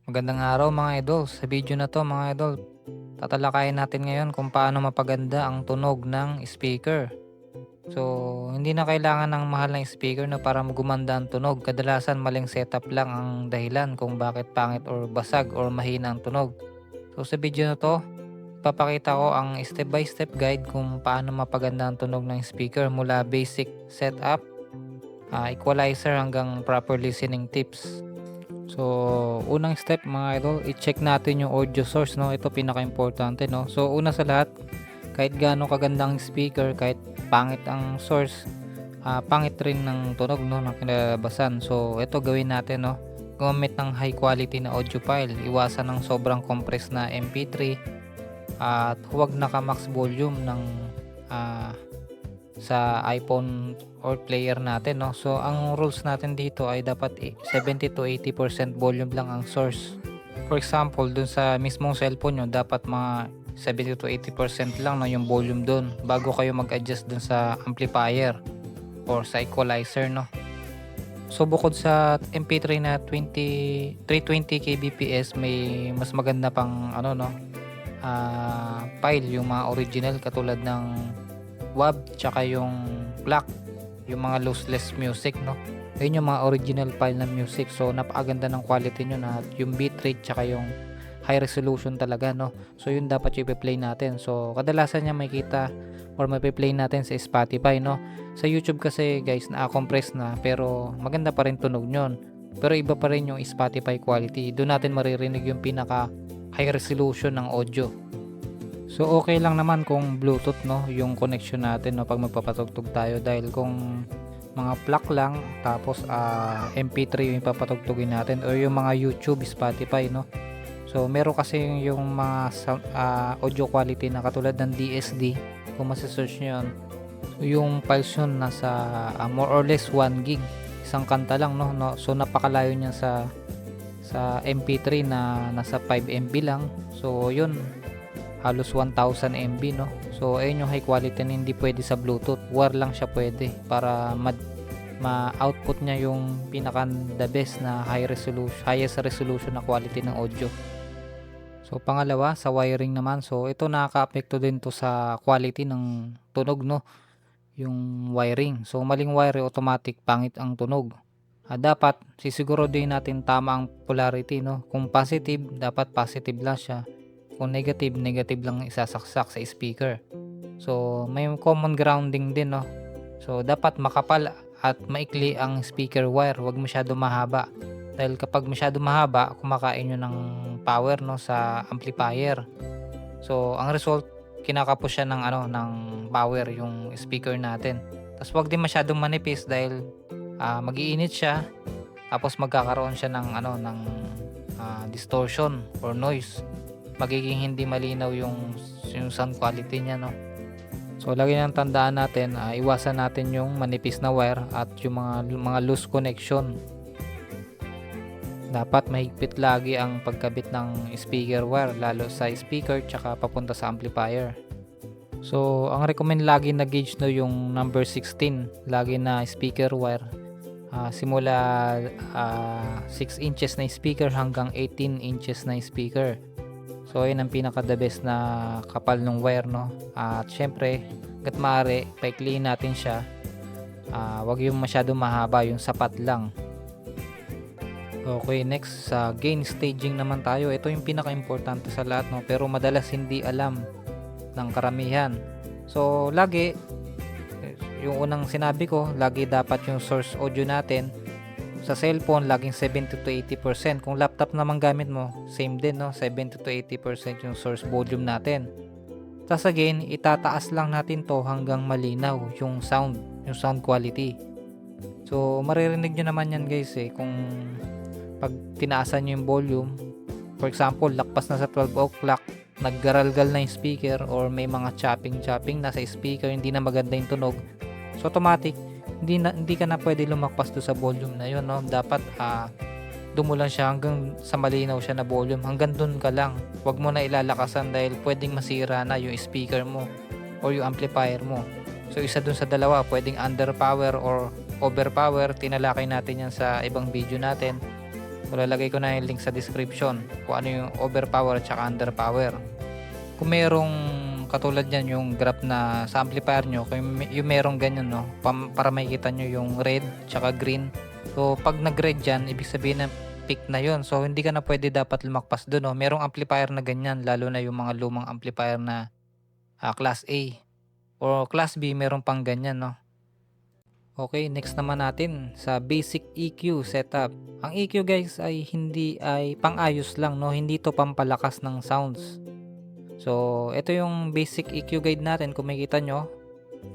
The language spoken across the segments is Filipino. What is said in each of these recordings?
Magandang araw mga idol. Sa video na to mga idol, tatalakayin natin ngayon kung paano mapaganda ang tunog ng speaker. So, hindi na kailangan ng mahal na speaker na para gumanda ang tunog. Kadalasan maling setup lang ang dahilan kung bakit pangit or basag or mahina ang tunog. So, sa video na to, papakita ko ang step by step guide kung paano mapaganda ang tunog ng speaker mula basic setup, equalizer hanggang proper listening tips. So, unang step mga idol, i-check natin yung audio source, no? Ito pinaka-importante, no? So, una sa lahat, kahit gaano kagandang speaker, kahit pangit ang source, pangit rin ng tunog, no, ng kinalabasan. So, ito gawin natin, no? Gumamit ng high quality na audio file, iwasan ng sobrang compressed na MP3, at huwag naka-max volume ng sa iPhone or player natin, no. So ang rules natin dito ay dapat 70 to 80% volume lang ang source. For example, dun sa mismong cellphone nyo dapat mga 70 to 80% lang na yung volume dun bago kayo mag-adjust dun sa amplifier or sa equalizer, no. So bukod sa MP3 na 320 kbps, may mas maganda pang file, yung mga original katulad ng WAV tsaka yung FLAC, yung mga lossless music, no. Ayun yung mga original file ng music. So napakaganda ng quality nyo na yung bitrate tsaka yung high resolution talaga, no. So yun dapat yung i-play natin. So kadalasan niya makikita or mapi-play natin sa Spotify, no. Sa YouTube kasi guys na-compress na pero maganda pa rin tunog nyon. Pero iba pa rin yung Spotify quality. Doon natin maririnig yung pinaka high resolution ng audio. So okay lang naman kung Bluetooth, no, yung connection natin, no, pag magpapatugtog tayo, dahil kung mga plug lang tapos MP3 yung ipapatugtugin natin or yung mga YouTube, Spotify, no. So meron kasi yung mga audio quality na katulad ng DSD, kung masi-search nyo yun, yung files yun nasa more or less 1 gig, isang kanta lang, no. So napakalayo niyan sa MP3 na nasa 5 MB lang. So yun, halos 1000 MB, no. So ayun yung high quality na hindi pwede sa Bluetooth. Wire lang siya pwede para ma-output niya yung pinaka the best na highest resolution na quality ng audio. So pangalawa, sa wiring naman. So ito nakaka-apekto din to sa quality ng tunog, no, yung wiring. So maling wire, automatic pangit ang tunog. Dapat sisiguro din natin tama ang polarity, no. Kung positive, dapat positive lang siya. Kung negative, negative lang isasaksak sa speaker. So may common grounding din, no. So dapat makapal at maikli ang speaker wire, wag masyado mahaba. Dahil kapag masyado mahaba, kumakain yun ng power, no, sa amplifier. So ang result, kinakapos siya ng power yung speaker natin. Tapos wag din masyadong manipis dahil mag-iinit siya, tapos magkakaroon siya ng distortion or noise. Magiging hindi malinaw yung sound quality niya, no. So lagi nang tandaan natin, iwasan natin yung manipis na wire at yung mga loose connection. Dapat mahigpit lagi ang pagkabit ng speaker wire, lalo sa speaker tsaka papunta sa amplifier. So ang recommend lagi na gauge, no, yung number 16 lagi na speaker wire. Simula 6 inches na speaker hanggang 18 inches na speaker. So ayun ang pinaka the best na kapal ng wire, no. At syempre, hangga't maaari paikliin natin siya. Wag yung masyado mahaba, yung sapat lang. Okay, next sa gain staging naman tayo. Ito yung pinaka-importante sa lahat, no, pero madalas hindi alam ng karamihan. So lagi, yung unang sinabi ko, lagi dapat yung source audio natin sa cellphone laging 70 to 80%. Kung laptop naman gamit mo, same din, no, 70 to 80% yung source volume natin. Tapos again, itataas lang natin to hanggang malinaw yung sound quality. So maririnig nyo naman yan guys, kung pag tinaasan nyo yung volume. For example, lakpas na sa 12 o'clock, naggaralgal na yung speaker or may mga chopping na sa speaker, hindi na maganda yung tunog. So automatic, hindi ka na pwede lumakpas do sa volume na yun, no. Dapat doon mo lang siya hanggang sa malinaw siya na volume. Hanggang doon ka lang. Huwag mo na ilalakasan dahil pwedeng masira na yung speaker mo or yung amplifier mo. So isa doon sa dalawa, pwedeng underpower or overpower. Tinalakay natin yan sa ibang video natin. So So lalagay ko na yung link sa description kung ano yung overpower at saka underpower. Kung merong katulad yan yung graph na sa amplifier nyo, kung yung merong ganyan no, para makikita nyo yung red tsaka green. So pag nag-red dyan, ibig sabihin na peak na yon. So hindi ka na pwede dapat lumakpas doon. No? Merong amplifier na ganyan, lalo na yung mga lumang amplifier na class A. O class B, meron pang ganyan. No? Okay, next naman natin sa basic EQ setup. Ang EQ guys ay hindi ay pang-ayos lang, no? Hindi to pampalakas ng sounds. So, ito yung basic EQ guide natin. Kung makikita nyo,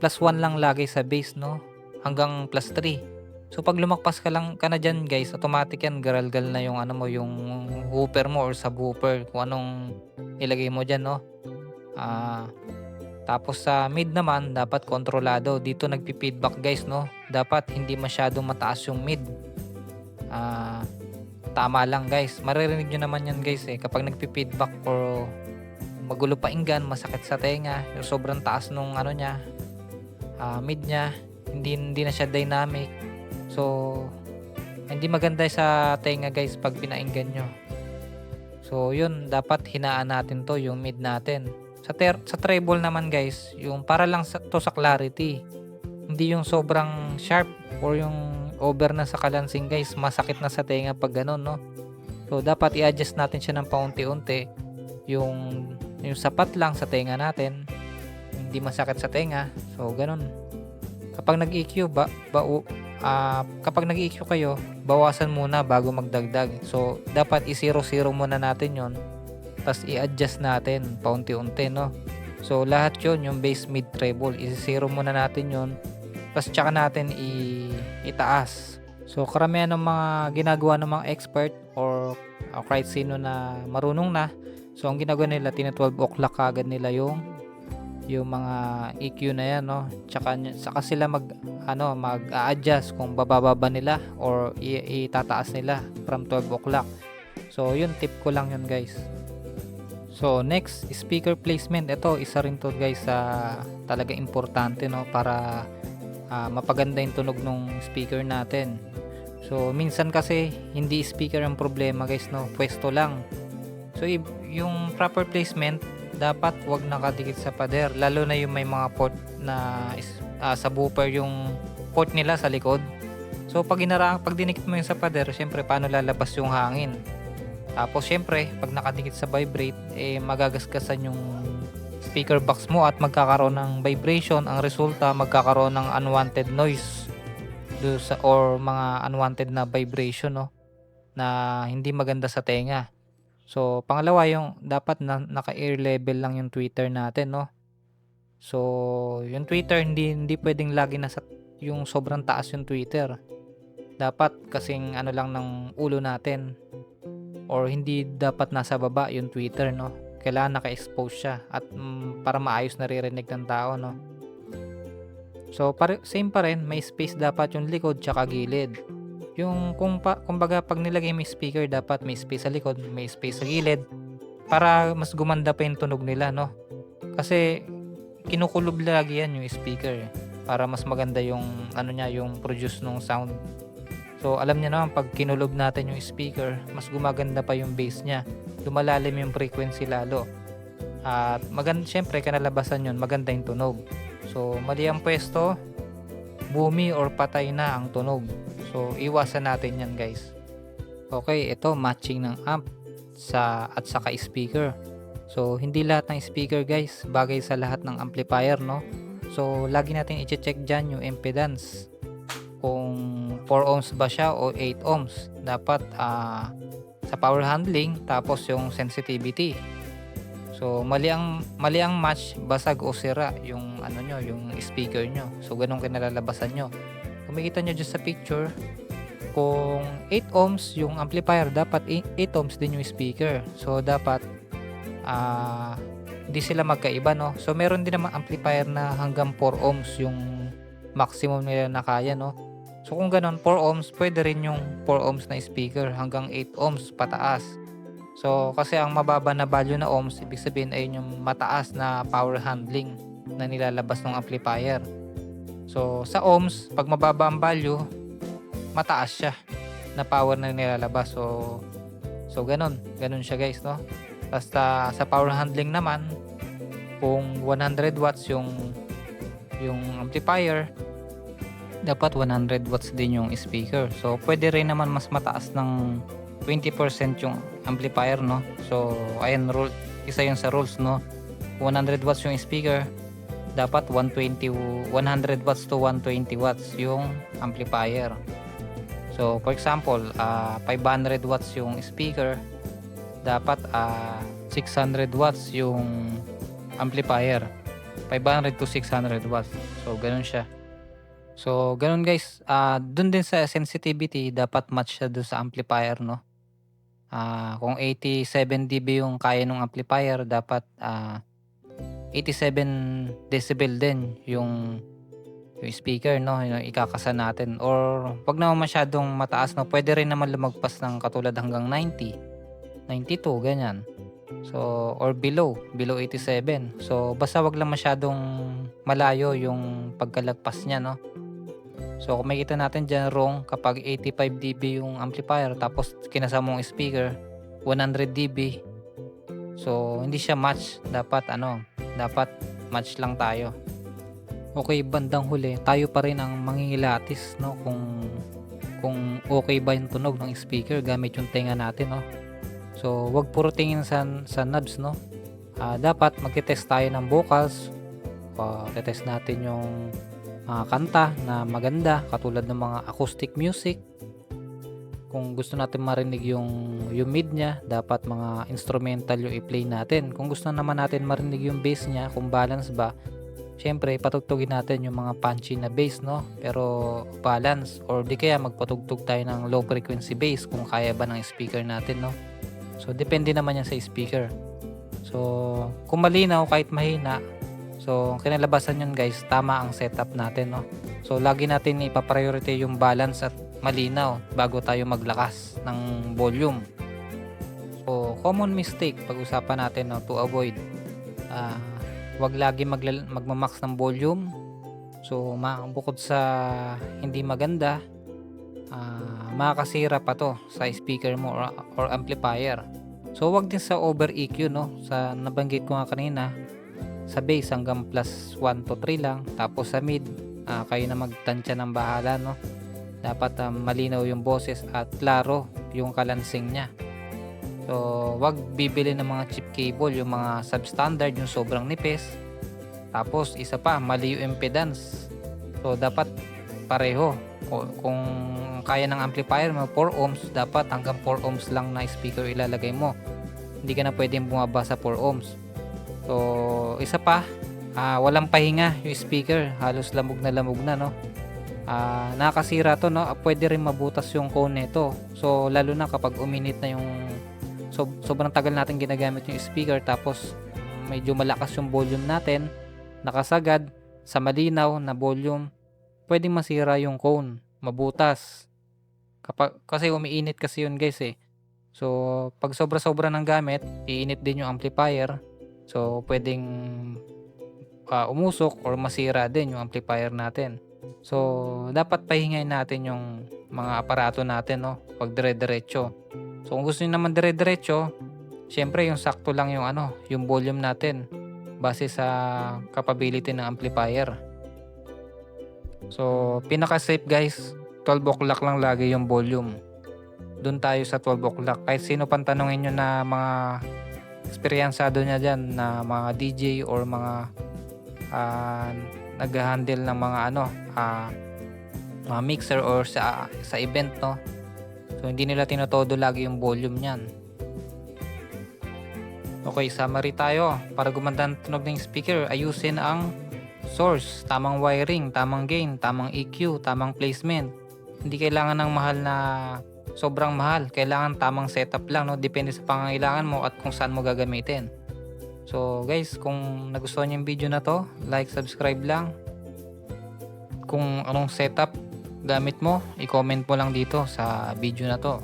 +1 lang lagi sa bass, no? Hanggang +3. So, pag lumakpas ka na dyan guys, automatic yan, garalgal na yung ano mo, yung whooper mo or subwooper. Kung anong ilagay mo dyan, no? Tapos sa mid naman, dapat kontrolado. Dito nagpi-feedback guys, no? Dapat hindi masyadong mataas yung mid. Tama lang guys. Maririnig nyo naman yan guys eh. Kapag nagpi-feedback or magulo painggan, masakit sa tenga, yung sobrang taas nung ano niya, mid niya, hindi na siya dynamic. So, hindi maganda sa tenga guys pag pinainggan nyo. So, yun, dapat hinaan natin to, yung mid natin. Sa treble naman guys, yung para lang to sa clarity. Hindi yung sobrang sharp or yung over na sa kalansing guys, masakit na sa tenga pag ganun, no? So dapat i-adjust natin siya ng paunti-unti. Yung sapat lang sa tenga natin, hindi masakit sa tenga. So ganun. Kapag nag-EQ kapag nag-EQ kayo, bawasan muna bago magdagdag. So dapat i-0-0 muna natin 'yon. Tapos i-adjust natin paunti-unti, no? So lahat yon, yung bass, mid, treble, i-0 muna natin yon. Tapos tsaka natin itaas. So karamihan ng mga ginagawa ng mga expert or kahit sino na marunong na, so ang ginagawa nila, tina-12 o'clock kagad nila yung mga EQ na yan, no? Saka sila mag-a-adjust kung bababa nila or itataas nila from 12 o'clock. So yun, tip ko lang yun guys. So next, speaker placement. Ito isa rin to guys sa talaga importante, no, para mapaganda yung tunog ng speaker natin. So minsan kasi hindi speaker ang problema guys, no, pwesto lang. So yung proper placement dapat wag nakadikit sa pader, lalo na yung may mga port na subwoofer yung port nila sa likod. So pag dinikit mo yung sa pader, syempre paano lalabas yung hangin? Tapos syempre, pag nakadikit sa vibrate, magagasgasan yung speaker box mo at magkakaroon ng vibration. Ang resulta, magkakaroon ng unwanted noise or mga unwanted na vibration, no, na hindi maganda sa tenga. So pangalawa, yung dapat naka-ear level lang yung tweeter natin, no. So yung tweeter hindi pwedeng lagi nasa yung sobrang taas yung tweeter. Dapat kasing ano lang ng ulo natin. Or hindi dapat nasa baba yung tweeter, no? Kailangan naka-expose siya at para maayos naririnig ng tao, no? So same pa rin, may space dapat yung likod tsaka gilid. Yung kumbaga pag nilagay may speaker, dapat may space sa likod, may space sa gilid para mas gumanda pa yung tunog nila, no? Kasi kinukulob lagi yan yung speaker para mas maganda yung ano niya, yung produce ng sound. So alam niya naman, pag kinulob natin yung speaker, mas gumaganda pa yung bass niya. Lumalalim yung frequency lalo. At syempre kanalabasan yun, maganda yung tunog. So mali ang pwesto, boomy or patay na ang tunog. So iwasan natin yan guys. Okay, ito matching ng amp at saka speaker. So hindi lahat ng speaker guys bagay sa lahat ng amplifier, no? So lagi natin i-check dyan yung impedance. Kung 4 ohms ba siya o 8 ohms. Dapat sa power handling, tapos yung sensitivity. So mali ang match, basag o sira yung ano nyo, yung speaker nyo. So ganun kinalalabasan nyo. Kung makikita nyo dyan sa picture, kung 8 ohms yung amplifier, dapat 8 ohms din yung speaker. So dapat hindi sila magkaiba, no? So meron din naman amplifier na hanggang 4 ohms yung maximum nila na kaya, no? So kung ganun, 4 ohms, pwede rin yung 4 ohms na speaker hanggang 8 ohms pataas. So kasi ang mababa na value na ohms, ibig sabihin ay yung mataas na power handling na nilalabas ng amplifier. So sa ohms, pag mababa ang value, mataas siya na power na nilalabas. So ganun siya guys, no? Basta sa power handling naman, kung 100 watts yung amplifier, dapat 100 watts din yung speaker. So pwede rin naman mas mataas ng 20% yung amplifier, no? So ayan, isa yun sa rules, no? 100 watts yung speaker, dapat 100 watts to 120 watts yung amplifier. So for example, 500 watts yung speaker, dapat 600 watts yung amplifier. 500 to 600 watts. So ganun siya. So ganun guys. Dun din sa sensitivity, dapat match siya dun sa amplifier, no? Kung 87 dB yung kaya ng amplifier, dapat 87 decibel din yung speaker, no? Yung ikakasa natin. Or wag naman masyadong mataas, no? Pwede rin naman lumagpas ng katulad hanggang 90, 92, ganyan. So, or below 87. So, basta wag lang masyadong malayo yung pagkalagpas niya, no? So, kung makikita natin dyan, wrong kapag 85 dB yung amplifier tapos kinasama mong speaker 100 dB. So, hindi siya match. Dapat match lang tayo. Okay, bandang huli, tayo pa rin ang mangingilatis, no? Kung okay ba yung tunog ng speaker gamit yung tenga natin, no? So, wag puro tingin sa knobs, no? Dapat magte-test tayo ng vocals. Tetest natin yung mga kanta na maganda, katulad ng mga acoustic music. Kung gusto natin marinig yung mid niya, dapat mga instrumental yung i-play natin. Kung gusto naman natin marinig yung bass niya, kung balance ba, syempre patugtugin natin yung mga punchy na bass, no? Pero balance, or di kaya magpatugtog tayo ng low frequency bass kung kaya ba ng speaker natin, no? So, depende naman yan sa speaker. So, kung malinaw kahit mahina, so, kinalabasan yun guys, tama ang setup natin, no? So, lagi natin ipapriority yung balance at malinaw bago tayo maglakas ng volume. So, common mistake pag-usapan natin, no, to avoid. Wag lagi magmamax ng volume. So, bukod sa hindi maganda, makakasira pa to sa speaker mo or amplifier. So wag din sa over EQ, no? Sa nabanggit ko nga kanina, sa bass hanggang plus 1 to 3 lang, tapos sa mid kayo na magtansya ng bahala, no? Dapat malinaw yung boses at klaro yung kalansing niya. So wag bibili ng mga cheap cable, yung mga substandard, yung sobrang nipis. Tapos isa pa, mali yung impedance. So dapat pareho. Kung kaya ng amplifier mo 4 ohms, dapat hanggang 4 ohms lang na speaker ilalagay mo. Hindi ka na pwedeng bumaba sa 4 ohms. So isa pa, walang pahinga yung speaker, halos lamog na, no? Nakakasira to, no? Pwede rin mabutas yung cone nito. So lalo na kapag uminit na yung sobrang tagal natin ginagamit yung speaker, tapos medyo malakas yung volume natin, nakasagad sa malinaw na volume, pwedeng masira yung cone, mabutas. Kasi umiinit kasi yun guys, eh. So pag sobra-sobra ng gamit, iinit din yung amplifier. So pwedeng umusok or masira din yung amplifier natin. So dapat pahingayin natin yung mga aparato natin, no, pag dire-diretso. So kung gusto niyo naman dire-diretso, syempre yung sakto lang yung yung volume natin base sa capability ng amplifier. So pinaka-safe guys, 12 o'clock lang lagi yung volume. Doon tayo sa 12 o'clock. Kahit sino pang tanongin nyo na mga eksperyensado niya dyan, na mga DJ or mga nag-handle ng mga mga mixer or sa event, no? So hindi nila tinotodo lagi yung volume niyan. Okay, summary tayo. Para gumanda ang tunog ng speaker, ayusin ang source, tamang wiring, tamang gain, tamang EQ, tamang placement. Hindi kailangan ng mahal na sobrang mahal. Kailangan tamang setup lang, no? Depende sa pangangailangan mo at kung saan mo gagamitin. So guys, kung nagustuhan niyo yung video na to, like, subscribe lang. Kung anong setup gamit mo, i-comment mo lang dito sa video na to.